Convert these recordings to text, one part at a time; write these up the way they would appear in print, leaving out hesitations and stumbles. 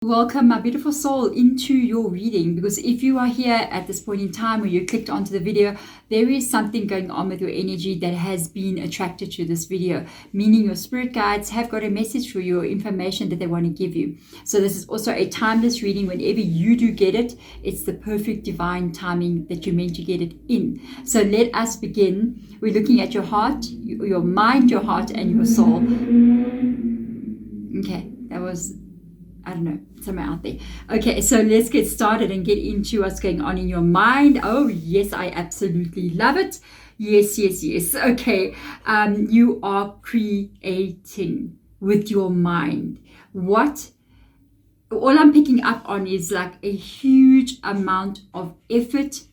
Welcome, my beautiful soul, into your reading, because if you are here at this point in time where you clicked onto the video, there is something going on with your energy that has been attracted to this video, meaning your spirit guides have got a message for you or information that they want to give you. So this is also a timeless reading. Whenever you do get it, it's the perfect divine timing that you're meant to get it in. So let us begin. We're looking at your heart, your mind, your heart, and your soul. Okay, that was, I don't know, somewhere out there. Okay, so let's get started and get into what's going on in your mind. Oh, yes, I absolutely love it. Yes, yes, yes. Okay, you are creating with your mind. All I'm picking up on is like a huge amount of effort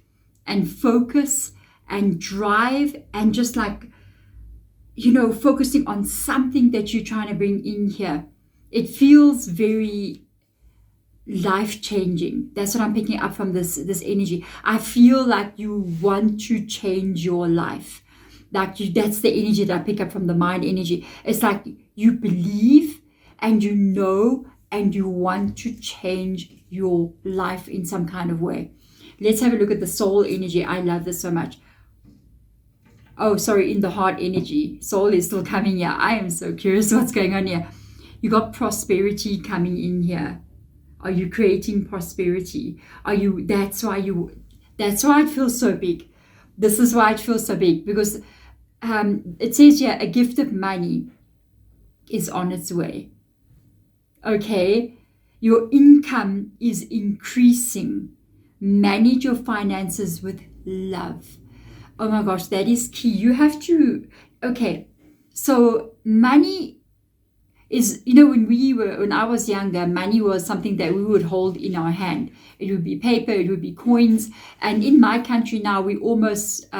and focus and drive and just like, focusing on something that you're trying to bring in here. It feels very life-changing. That's what I'm picking up from this energy. I feel like you want to change your life. That's the energy that I pick up from the mind energy. It's like you believe and you know and you want to change your life in some kind of way. Let's have a look at the soul energy. I love this so much. Oh, sorry, in the heart energy. Soul is still coming here. I am so curious what's going on here. You got prosperity coming in here. Are you creating prosperity? That's why it feels so big. This is why it feels so big, because it says here a gift of money is on its way. Okay, your income is increasing. Manage your finances with love. Oh my gosh, that is key. You have to, okay, so money is, when I was younger, money was something that we would hold in our hand. It would be paper, it would be coins. And in my country now, we're almost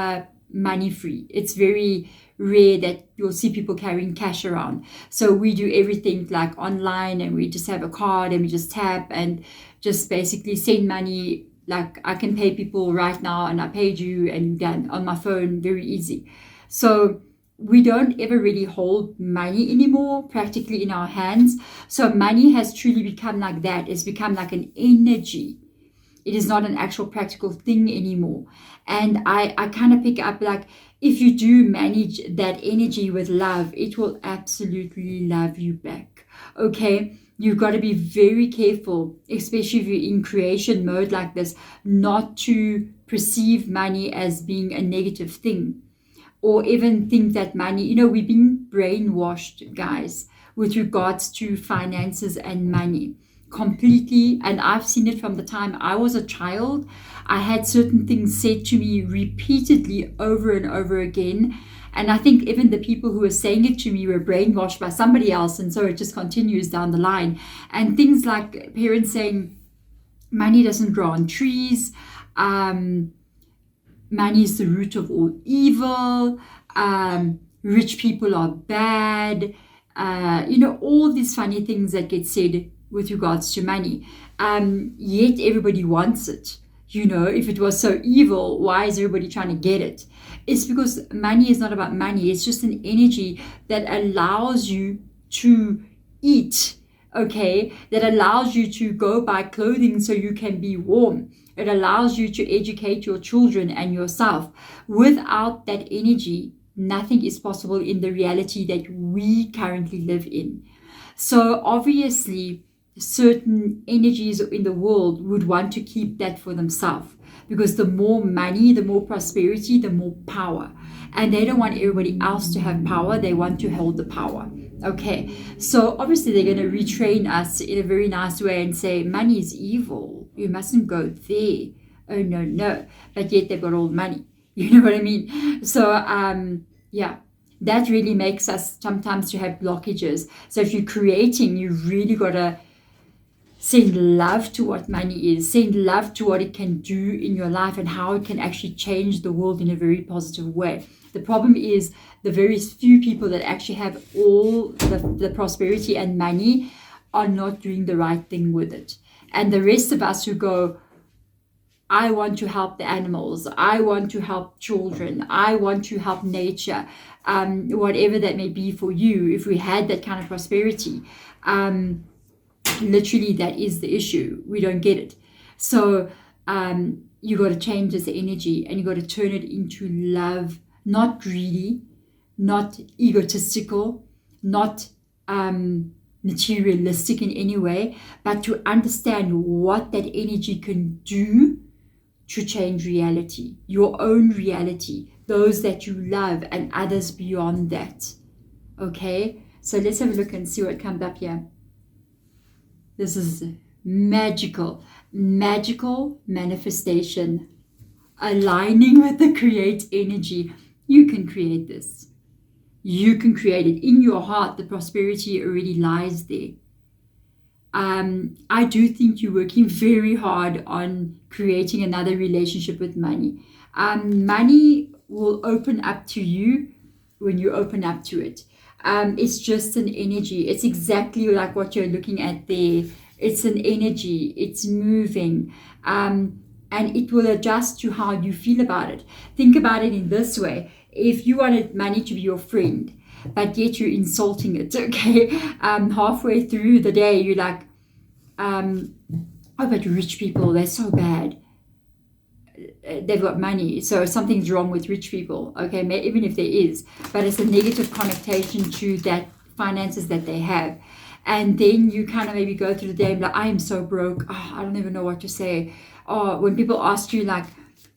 money free. It's very rare that you'll see people carrying cash around. So we do everything like online, and we just have a card and we just tap and just basically send money. Like I can pay people right now and I paid you and done on my phone, very easy. So we don't ever really hold money anymore practically in our hands. So money has truly become like that. It's become like an energy. It is not an actual practical thing anymore. And I kind of pick up like, if you do manage that energy with love, it will absolutely love you back. Okay, you've got to be very careful, especially if you're in creation mode like this, not to perceive money as being a negative thing. Or even think that money, we've been brainwashed, guys, with regards to finances and money completely. And I've seen it from the time I was a child. I had certain things said to me repeatedly over and over again. And I think even the people who were saying it to me were brainwashed by somebody else. And so it just continues down the line. And things like parents saying money doesn't grow on trees. Money is the root of all evil. Rich people are bad. All these funny things that get said with regards to money. Yet everybody wants it. If it was so evil, why is everybody trying to get it? It's because money is not about money. It's just an energy that allows you to eat. Okay, that allows you to go buy clothing so you can be warm. It allows you to educate your children and yourself. Without that energy, nothing is possible in the reality that we currently live in. So obviously, certain energies in the world would want to keep that for themselves, because the more money, the more prosperity, the more power. And they don't want everybody else to have power. They want to hold the power. Okay, so obviously they're going to retrain us in a very nice way and say money is evil. You mustn't go there. Oh, no. But yet they've got all the money. You know what I mean? So, that really makes us sometimes to have blockages. So if you're creating, you really got to send love to what money is. Send love to what it can do in your life and how it can actually change the world in a very positive way. The problem is the very few people that actually have all the prosperity and money are not doing the right thing with it. And the rest of us who go, I want to help the animals, I want to help children, I want to help nature, whatever that may be for you, if we had that kind of prosperity, Literally, that is the issue. We don't get it. So you got to change this energy, and you got to turn it into love, not greedy, not egotistical, not materialistic in any way, but to understand what that energy can do to change reality, your own reality, those that you love, and others beyond that. Okay, so let's have a look and see what comes up here. This is magical manifestation, aligning with the create energy. You can create this. You can create it in your heart. The prosperity already lies there. I do think you're working very hard on creating another relationship with money. Money will open up to you when you open up to it. It's just an energy. It's exactly like what you're looking at there. It's an energy. It's moving. And it will adjust to how you feel about it. Think about it in this way. If you wanted money to be your friend, but yet you're insulting it, okay? Halfway through the day, you're like, oh, but rich people, they're so bad. They've got money, so something's wrong with rich people, okay? Even if there is, but it's a negative connotation to that finances that they have. And then you kind of maybe go through the day and be like, I am so broke. Oh, I don't even know what to say. Oh, when people ask you like,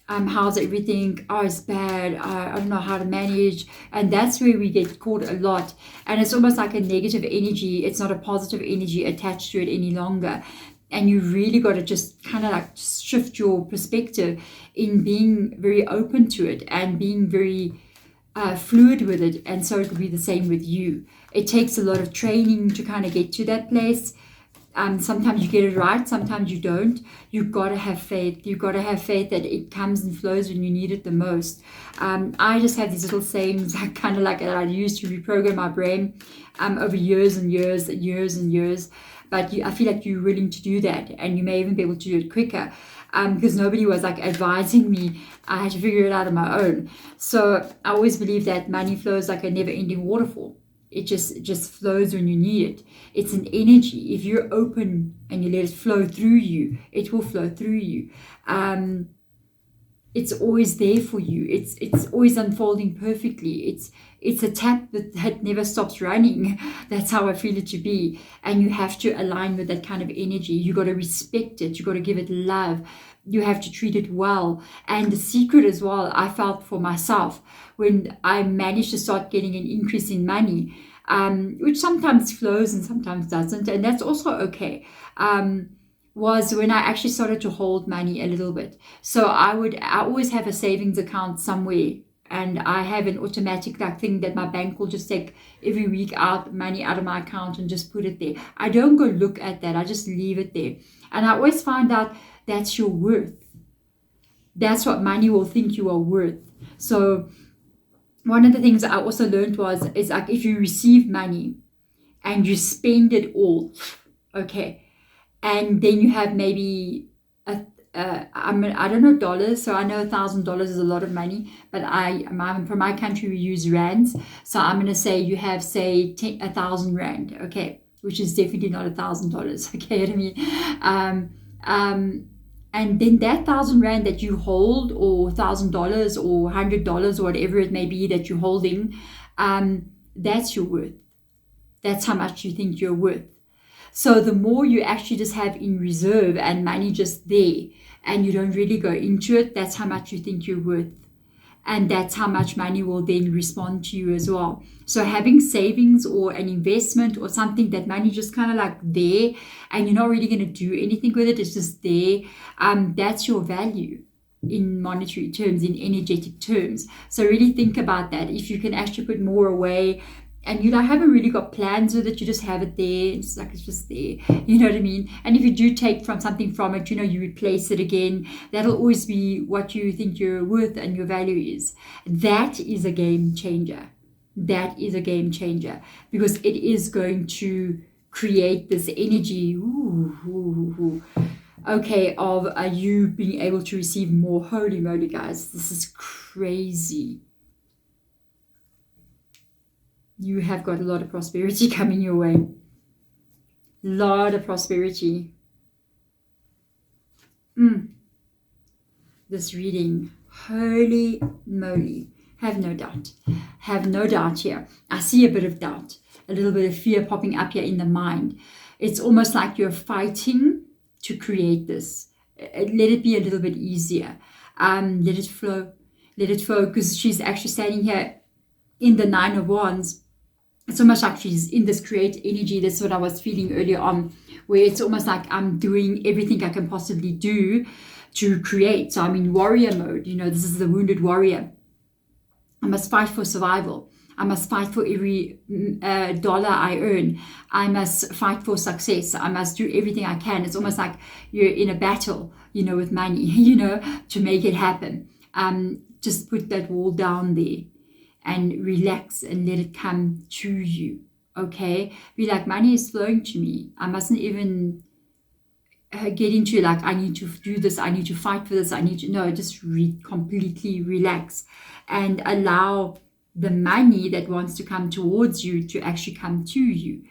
how's everything? Oh, it's bad. I don't know how to manage. And that's where we get caught a lot. And it's almost like a negative energy. It's not a positive energy attached to it any longer. And you really got to just kind of like shift your perspective in being very open to it and being very fluid with it. And so it will be the same with you. It takes a lot of training to kind of get to that place. Sometimes you get it right, sometimes you don't. You've got to have faith. You've got to have faith that it comes and flows when you need it the most. I just have these little sayings kind of like that I use to reprogram my brain over years and years and years and years. But I feel like you're willing to do that, and you may even be able to do it quicker because nobody was like advising me. I had to figure it out on my own. So I always believe that money flows like a never-ending waterfall. It just flows when you need it. It's an energy. If you're open and you let it flow through you, it will flow through you. It's always there for you. It's always unfolding perfectly. It's a tap that never stops running. That's how I feel it to be. And you have to align with that kind of energy. You got to respect it. You got to give it love. You have to treat it well. And the secret as well, I felt for myself when I managed to start getting an increase in money, which sometimes flows and sometimes doesn't, and that's also okay, was when I actually started to hold money a little bit. So I always have a savings account somewhere, and I have an automatic thing that my bank will just take every week out money out of my account and just put it there. I don't go look at that. I just leave it there. And I always find out that's your worth. That's what money will think you are worth. So one of the things I also learned is like if you receive money and you spend it all, okay, and then you have maybe I don't know dollars, so I know $1,000 is a lot of money, but from my country we use rands, so I'm gonna say you have 1,000 rand, okay, which is definitely not $1,000, okay, what I mean, and then that 1,000 rand that you hold, or $1,000 or $100 or whatever it may be that you're holding, that's your worth. That's how much you think you're worth. So the more you actually just have in reserve and money just there, and you don't really go into it, that's how much you think you're worth. And that's how much money will then respond to you as well. So having savings or an investment or something that money just kind of like there, and you're not really going to do anything with it, it's just there, that's your value in monetary terms, in energetic terms. So really think about that. If you can actually put more away, and you haven't really got plans with it, you just have it there. It's like it's just there. You know what I mean? And if you do take something from it, you replace it again. That'll always be what you think your worth and your value is. That is a game changer. That is a game changer, because it is going to create this energy. Okay, of you being able to receive more. Holy moly, guys, this is crazy. You have got a lot of prosperity coming your way. Lot of prosperity. This reading, holy moly, have no doubt. Have no doubt here. I see a bit of doubt, a little bit of fear popping up here in the mind. It's almost like you're fighting to create this. Let it be a little bit easier. Let it flow. Let it flow, because she's actually standing here in the Nine of Wands. It's almost like she's in this create energy. That's what I was feeling earlier on, where it's almost like I'm doing everything I can possibly do to create. So I'm in warrior mode. This is the wounded warrior. I must fight for survival. I must fight for every dollar I earn. I must fight for success. I must do everything I can. It's almost like you're in a battle, with money, to make it happen. Just put that wall down there and relax and let it come to you. Okay? Be like, money is flowing to me. I mustn't even get into like, I need to do this, I need to fight for this, just completely relax and allow the money that wants to come towards you to actually come to you.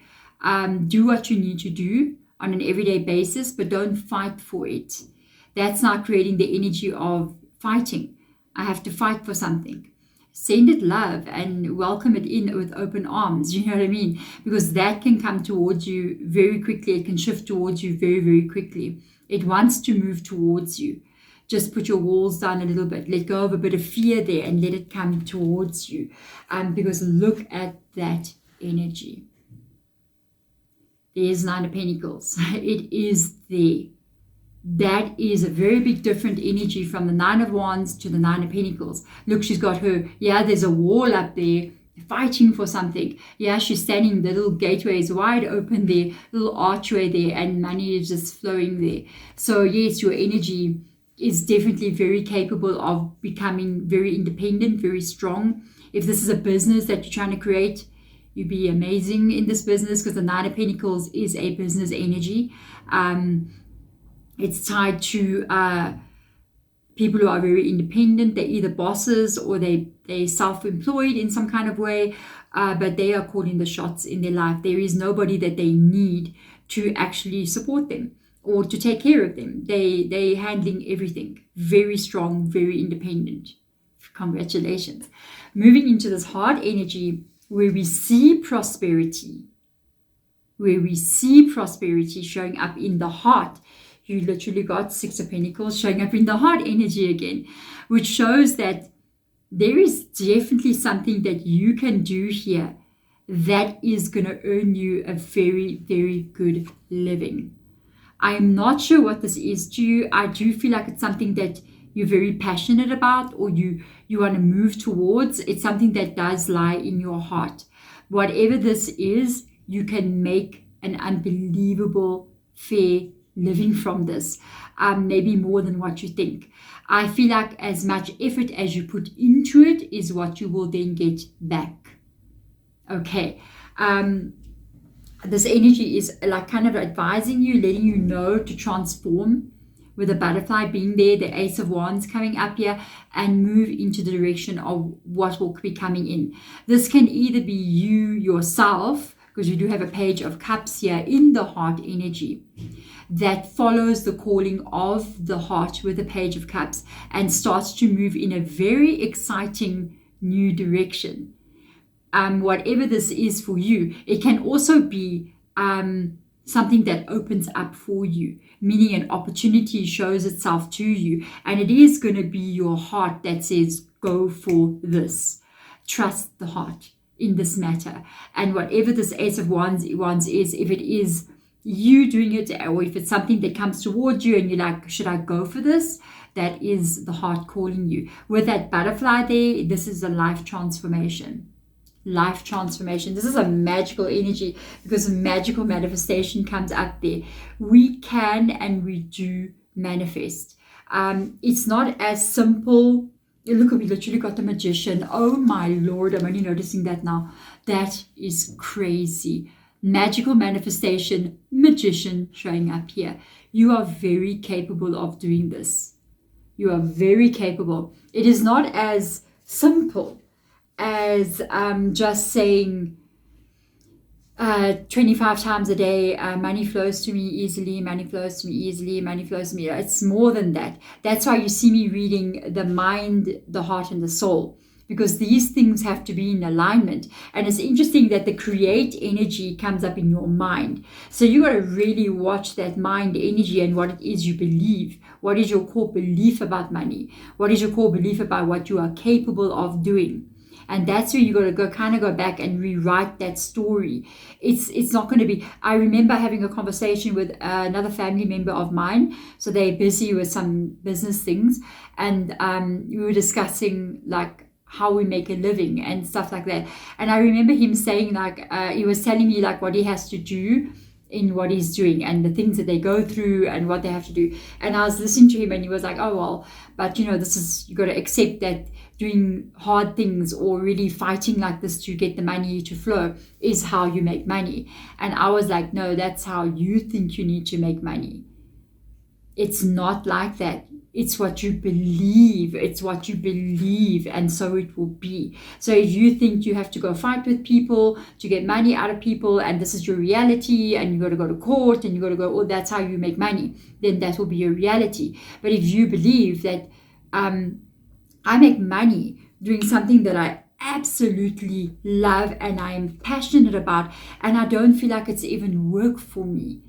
Do what you need to do on an everyday basis, but don't fight for it. That's not creating the energy of fighting. I have to fight for something. Send it love and welcome it in with open arms. You know what I mean? Because that can come towards you very quickly. It can shift towards you very, very quickly. It wants to move towards you. Just put your walls down a little bit. Let go of a bit of fear there and let it come towards you. Because look at that energy. There's Nine of Pentacles. It is there. That is a very big different energy from the Nine of Wands to the Nine of Pentacles. Look, she's got her, there's a wall up there fighting for something. She's standing, the little gateway is wide open there, little archway there, and money is just flowing there. So yes, your energy is definitely very capable of becoming very independent, very strong. If this is a business that you're trying to create, you'd be amazing in this business, because the Nine of Pentacles is a business energy. It's tied to people who are very independent. They're either bosses or they're self-employed in some kind of way, but they are calling the shots in their life. There is nobody that they need to actually support them or to take care of them. They're handling everything. Very strong, very independent. Congratulations. Moving into this heart energy where we see prosperity. Where we see prosperity showing up in the heart. You literally got Six of Pentacles showing up in the heart energy again, which shows that there is definitely something that you can do here that is going to earn you a very, very good living. I'm not sure what this is to you. I do feel like it's something that you're very passionate about, or you want to move towards. It's something that does lie in your heart. Whatever this is, you can make an unbelievable, fair living from this, maybe more than what you think. I feel like as much effort as you put into it is what you will then get back. Okay. This energy is like kind of advising you, letting you know to transform, with the butterfly being there, the Ace of Wands coming up here, and move into the direction of what will be coming in. This can either be you yourself, because you do have a Page of Cups here in the heart energy, that follows the calling of the heart with the Page of Cups and starts to move in a very exciting new direction. Whatever this is for you, it can also be something that opens up for you, meaning an opportunity shows itself to you, and it is going to be your heart that says, go for this. Trust the heart in this matter. And whatever this Ace of Wands is, if it is you doing it, or if it's something that comes towards you and you're like, should I go for this? That is the heart calling you. With that butterfly there, this is a life transformation. Life transformation. This is a magical energy, because magical manifestation comes up there. We can and we do manifest. It's not as simple. Look, we literally got the Magician. Oh my Lord, I'm only noticing that now. That is crazy. Magical manifestation, Magician showing up here. You are very capable of doing this. You are very capable. It is not as simple as just saying, 25 times a day, money flows to me easily, money flows to me easily, money flows to me. It's more than that. That's why you see me reading the mind, the heart, and the soul, because these things have to be in alignment. And it's interesting that the create energy comes up in your mind. So you got to really watch that mind energy and what it is you believe. What is your core belief about money? What is your core belief about what you are capable of doing? And that's where you got to go back and rewrite that story. It's not going to be. I remember having a conversation with another family member of mine. So they're busy with some business things, and we were discussing like how we make a living and stuff like that. And I remember him saying like he was telling me like what he has to do in what he's doing and the things that they go through and what they have to do. And I was listening to him, and he was like, oh well, but this is, you got to accept that doing hard things or really fighting like this to get the money to flow is how you make money. And I was like, no, that's how you think you need to make money. It's not like that. It's what you believe. It's what you believe, and so it will be. So if you think you have to go fight with people to get money out of people, and this is your reality, and you got to go to court, and you got to go, oh, that's how you make money, then that will be your reality. But if you believe that I make money doing something that I absolutely love and I am passionate about, and I don't feel like it's even work for me,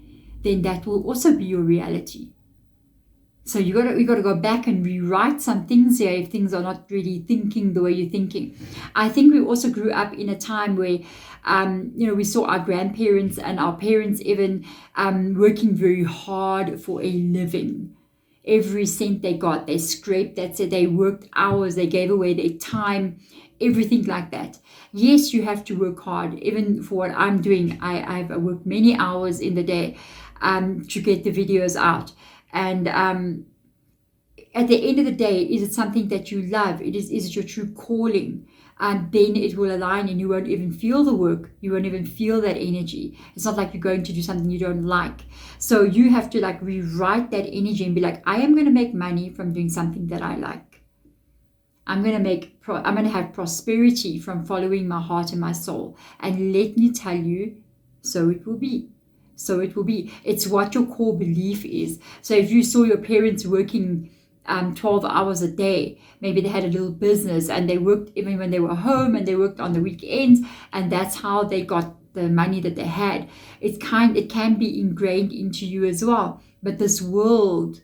then that will also be your reality. So you got to go back and rewrite some things here if things are not really thinking the way you're thinking. I think we also grew up in a time where, we saw our grandparents and our parents even working very hard for a living. Every cent they got, they scraped, that's it. They worked hours, they gave away their time, everything like that. Yes, you have to work hard. Even for what I'm doing, I've worked many hours in the day to get the videos out. And at the end of the day, is it something that you love? Is it your true calling? And then it will align, and you won't even feel the work. You won't even feel that energy. It's not like you're going to do something you don't like. So you have to like rewrite that energy and be like, I am going to make money from doing something that I like. I'm going to have prosperity from following my heart and my soul. And let me tell you, so it will be. So it will be. It's what your core belief is. So if you saw your parents working 12 hours a day, maybe they had a little business and they worked even when they were home, and they worked on the weekends, and that's how they got the money that they had. It can be ingrained into you as well. But this world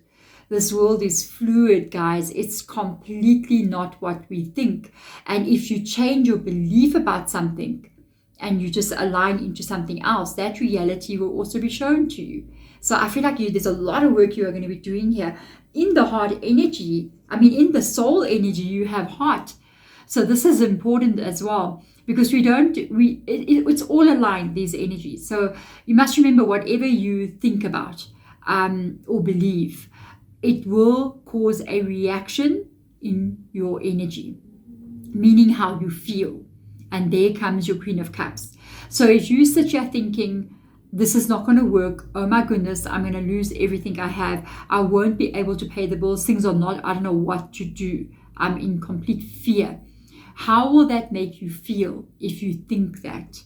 is fluid, guys. It's completely not what we think. And if you change your belief about something, and you just align into something else, that reality will also be shown to you. So I feel like there's a lot of work you are going to be doing here. In the heart energy, in the soul energy, you have heart. So this is important as well, because it's all aligned, these energies. So you must remember, whatever you think about or believe, it will cause a reaction in your energy, meaning how you feel. And there comes your Queen of Cups. So if you sit here thinking, this is not going to work, oh my goodness, I'm going to lose everything I have, I won't be able to pay the bills, things are not, I don't know what to do, I'm in complete fear. How will that make you feel if you think that?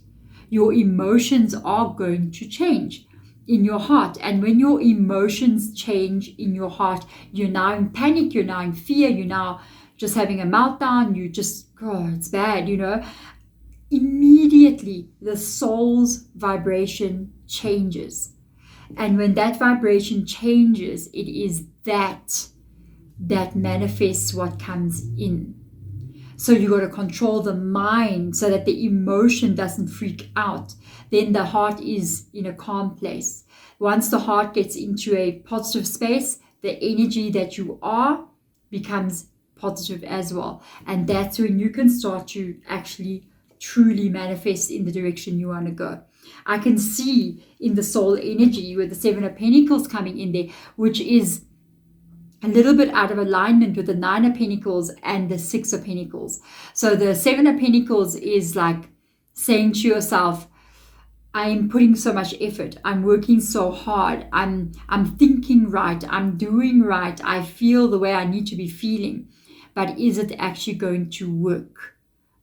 Your emotions are going to change in your heart. And when your emotions change in your heart, you're now in panic, you're now in fear, you're now just having a meltdown, you just, it's bad, Immediately the soul's vibration changes. And when that vibration changes, it is that manifests what comes in. So you got to control the mind so that the emotion doesn't freak out. Then the heart is in a calm place. Once the heart gets into a positive space, the energy that you are becomes positive as well. And that's when you can start to actually truly manifest in the direction you want to go. I can see in the soul energy with the Seven of Pentacles coming in there, which is a little bit out of alignment with the Nine of Pentacles and the Six of Pentacles. So the Seven of Pentacles is like saying to yourself, I'm putting so much effort, I'm working so hard, I'm thinking right, I'm doing right, I feel the way I need to be feeling. But is it actually going to work?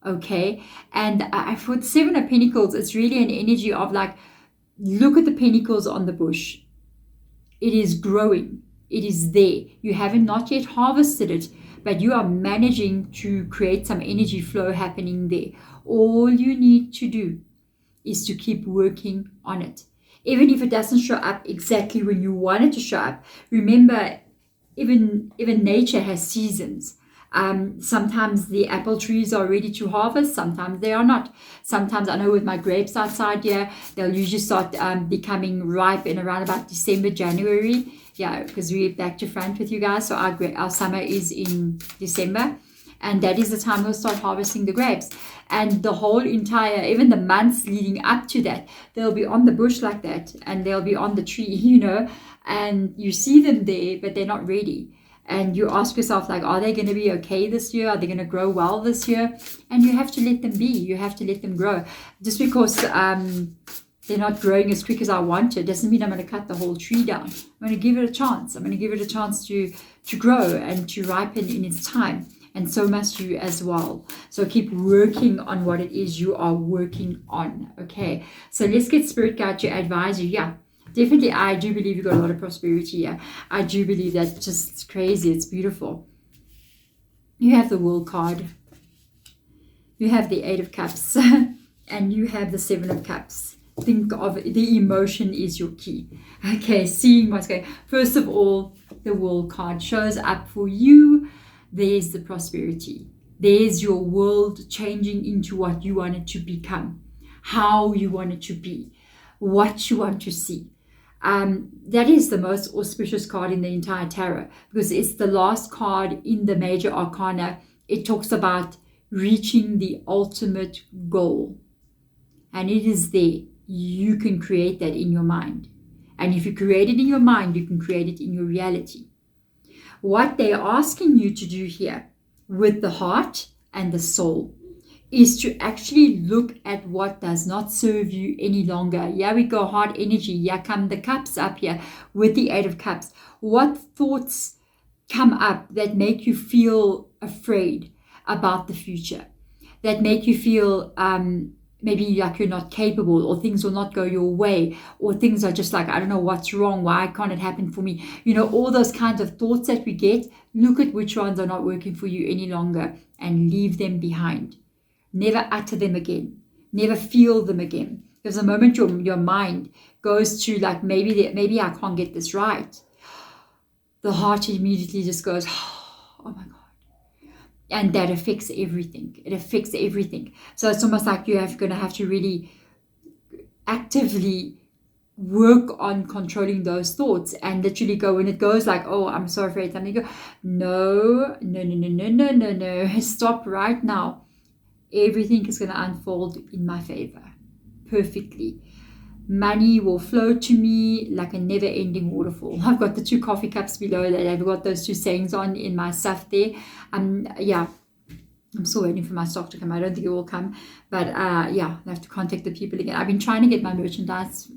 Okay. And for the Seven of Pentacles, it's really an energy of like, look at the pentacles on the bush. It is growing. It is there. You haven't not yet harvested it, but you are managing to create some energy flow happening there. All you need to do is to keep working on it. Even if it doesn't show up exactly when you want it to show up. Remember, even nature has seasons. Sometimes the apple trees are ready to harvest, sometimes they are not. Sometimes, I know with my grapes outside here, they'll usually start becoming ripe in around about December, January. Yeah, because we're back to front with you guys. So our summer is in December. And that is the time we'll start harvesting the grapes. And the whole entire, even the months leading up to that, they'll be on the bush like that. And they'll be on the tree, you know. And you see them there, but they're not ready. And you ask yourself, like, are they going to be okay this year? Are they going to grow well this year? And you have to let them be. You have to let them grow. Just because they're not growing as quick as I want it doesn't mean I'm going to cut the whole tree down. I'm going to give it a chance. I'm going to give it a chance to grow and to ripen in its time. And so must you as well. So keep working on what it is you are working on. Okay. So let's get Spirit Guide to advise you. Yeah. Definitely, I do believe you've got a lot of prosperity here. I do believe that's just crazy. It's beautiful. You have the World card. You have the Eight of Cups. And you have the Seven of Cups. Think of the emotion is your key. Okay, seeing what's going on. First of all, the World card shows up for you. There's the prosperity. There's your world changing into what you want it to become. How you want it to be. What you want to see. That is the most auspicious card in the entire tarot, because it's the last card in the major arcana. It talks about reaching the ultimate goal, and it is there. You can create that in your mind, and if you create it in your mind, you can create it in your reality. What they're asking you to do here with the heart and the soul is to actually look at what does not serve you any longer. Here we go, heart energy. Here come the cups up here with the Eight of Cups. What thoughts come up that make you feel afraid about the future? That make you feel maybe like you're not capable, or things will not go your way, or things are just like, I don't know what's wrong. Why can't it happen for me? You know, all those kinds of thoughts that we get. Look at which ones are not working for you any longer and leave them behind. Never utter them again. Never feel them again. Because the moment your mind goes to like, maybe I can't get this right, the heart immediately just goes, oh my God. And that affects everything. It affects everything. So it's almost like you're going to have to really actively work on controlling those thoughts, and literally go, when it goes like, oh, I'm so afraid, something, go, no, stop right now. Everything is going to unfold in my favor perfectly. Money will flow to me like a never-ending waterfall. I've got the two coffee cups below that. I've got those two sayings on in my stuff there. Yeah, I'm still waiting for my stock to come. I don't think it will come, but yeah, I have to contact the people again. I've been trying to get my merchandise,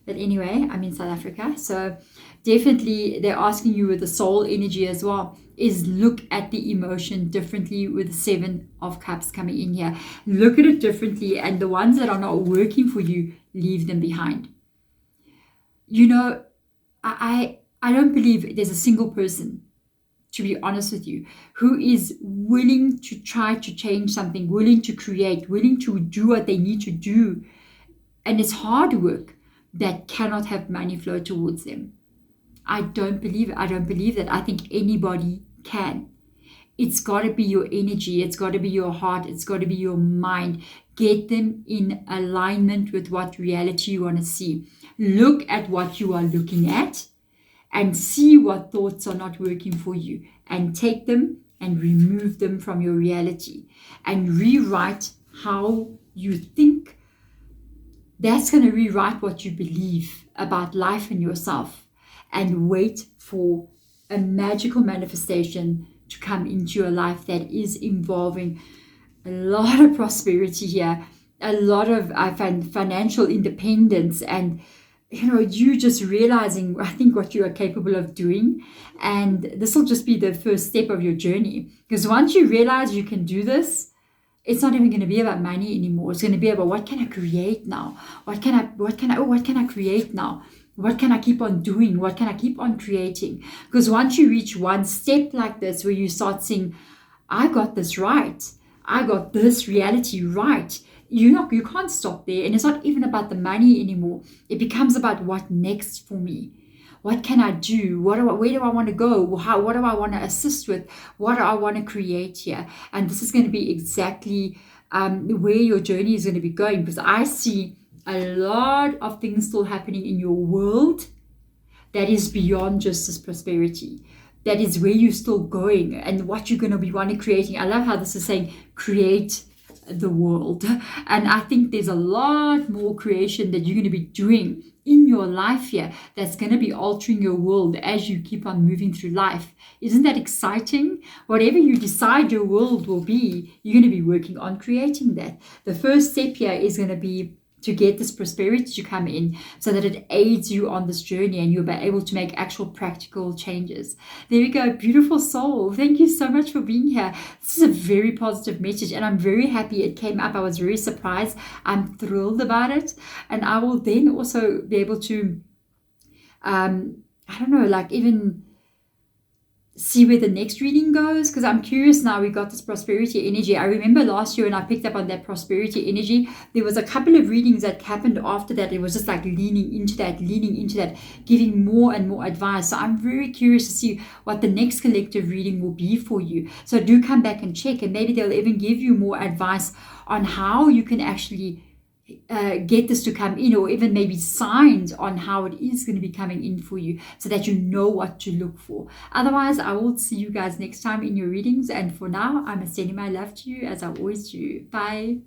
but anyway, I'm in South Africa, so definitely they're asking you with the soul energy as well, is look at the emotion differently with the Seven of Cups coming in here. Look at it differently, and the ones that are not working for you, leave them behind. You know, I don't believe there's a single person, to be honest with you, who is willing to try to change something, willing to create, willing to do what they need to do, and it's hard work, that cannot have money flow towards them. I don't believe it. I don't believe that. I think anybody can. It's got to be your energy. It's got to be your heart. It's got to be your mind. Get them in alignment with what reality you want to see. Look at what you are looking at and see what thoughts are not working for you, and take them and remove them from your reality and rewrite how you think. That's going to rewrite what you believe about life and yourself, and wait for a magical manifestation to come into your life that is involving a lot of prosperity here, a lot of financial independence, and you know, you just realizing, I think, what you are capable of doing. And this will just be the first step of your journey, because once you realize you can do this, it's not even going to be about money anymore. It's going to be about, what can I create now? What can I create now? What can I keep on doing? What can I keep on creating? Because once you reach one step like this, where you start saying, I got this right, I got this reality right, you can't stop there. And it's not even about the money anymore. It becomes about, what next for me? What can I do? Where do I want to go? What do I want to assist with? What do I want to create here? And this is going to be exactly where your journey is going to be going, because I see a lot of things still happening in your world that is beyond just this prosperity. That is where you're still going and what you're going to be wanting creating. I love how this is saying, create the world. And I think there's a lot more creation that you're going to be doing in your life here that's going to be altering your world as you keep on moving through life. Isn't that exciting? Whatever you decide your world will be, you're going to be working on creating that. The first step here is going to be to get this prosperity to come in, so that it aids you on this journey and you'll be able to make actual practical changes. There we go. Beautiful soul. Thank you so much for being here. This is a very positive message, and I'm very happy it came up. I was very surprised. I'm thrilled about it. And I will then also be able to, I don't know, like even see where the next reading goes, because I'm curious now. We got this prosperity energy. I remember last year when I picked up on that prosperity energy, there was a couple of readings that happened after that. It was just like leaning into that, giving more and more advice. So I'm very curious to see what the next collective reading will be for you. So do come back and check, and maybe they'll even give you more advice on how you can actually get this to come in, or even maybe signs on how it is going to be coming in for you, so that you know what to look for. Otherwise, I will see you guys next time in your readings, and for now, I'm sending my love to you as I always do. Bye.